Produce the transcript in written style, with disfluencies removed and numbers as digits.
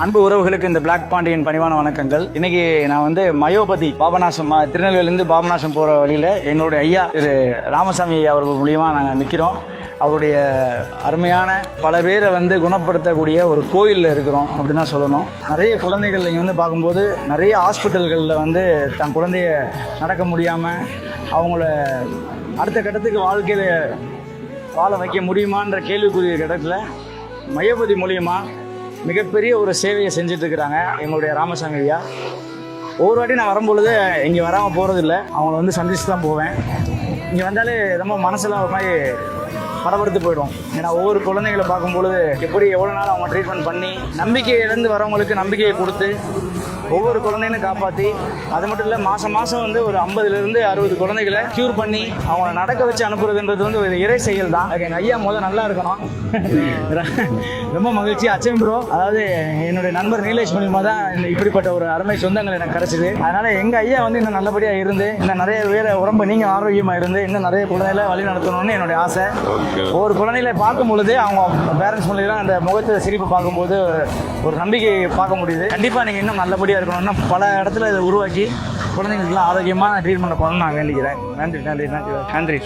அன்பு உறவுகளுக்கு இந்த பிளாக் பாண்டியன் பணிவான வணக்கங்கள். இன்னைக்கு நான் வந்து மயோபதி பாபநாசம் திருநெல்வேலியிலிருந்து பாபநாசம் போகிற வழியில் என்னுடைய ஐயா திரு ராமசாமி அவர்கள் மூலியமாக நாங்கள் நிற்கிறோம். அவருடைய அருமையான பல பேரை வந்து குணப்படுத்தக்கூடிய ஒரு கோயிலில் இருக்கிறோம் அப்படின்னு தான் சொல்லணும். நிறைய குழந்தைகள் இங்கே வந்து பார்க்கும்போது நிறைய ஹாஸ்பிட்டல்களில் வந்து தன் குழந்தைய நடக்க முடியாமல் அவங்கள அடுத்த கட்டத்துக்கு வாழ்க்கையில் வாழ வைக்க முடியுமான்ற கேள்விக்குரிய இடத்துல மயோபதி மூலியமாக மிகப்பெரிய ஒரு சேவையை செஞ்சுட்டு இருக்கிறாங்க எங்களுடைய ராமசாமி ஐயா. ஒவ்வொரு வாட்டி நான் வரும்பொழுது இங்கே வராமல் போகிறதில்ல, அவங்கள வந்து சந்திச்சு தான் போவேன். இங்கே வந்தாலே ரொம்ப மனசெல்லாம் ஒரு மாதிரி படபடுத்து போயிடும். ஏன்னா ஒவ்வொரு குழந்தைகளை பார்க்கும்பொழுது எப்படி எவ்வளோ நாள் அவங்க ட்ரீட்மெண்ட் பண்ணி நம்பிக்கை இழந்து வரவங்களுக்கு நம்பிக்கையை கொடுத்து ஒவ்வொரு குழந்தையும் காப்பாற்றி, அது மட்டும் இல்லை மாதம் வந்து ஒரு 50லேருந்து 60 குழந்தைகளை க்யூர் பண்ணி அவங்கள நடக்க வச்சு அனுப்புறதுன்றது வந்து ஒரு இறை செயல் தான். எங்கள் ஐயா நல்லா இருக்கணும். ரொம்ப மகிழ்ச்சி. அச்சம் ப்ரோ, அதாவது என்னுடைய நண்பர் நீலேஷ் மூலியமாக தான் இப்படிப்பட்ட ஒரு அருமை சொந்தங்கள் எனக்கு கிடைச்சிது. அதனால் எங்கள் ஐயா வந்து இன்னும் நல்லபடியாக இருந்து இன்னும் நிறைய பேர் உடம்பு நீங்கள் ஆரோக்கியமாக இருந்து இன்னும் நிறைய குழந்தைகளை வழி நடத்தணும்னு என்னுடைய ஆசை. ஒவ்வொரு குழந்தைகளை பார்க்கும் பொழுது அவங்க பேரண்ட்ஸ் மூலியமாக அந்த முகத்தை சிரிப்பு பார்க்கும்போது ஒரு நம்பிக்கை பார்க்க முடியுது. கண்டிப்பாக நீங்கள் இன்னும் நல்லபடியாக இருக்கணும்னா பல இடத்துல இதை உருவாக்கி குழந்தைங்களுக்குலாம் ஆரோக்கியமாக ட்ரீட்மெண்ட் பண்ணணும்னு நான் வேண்டிக்கிறேன். நன்றி.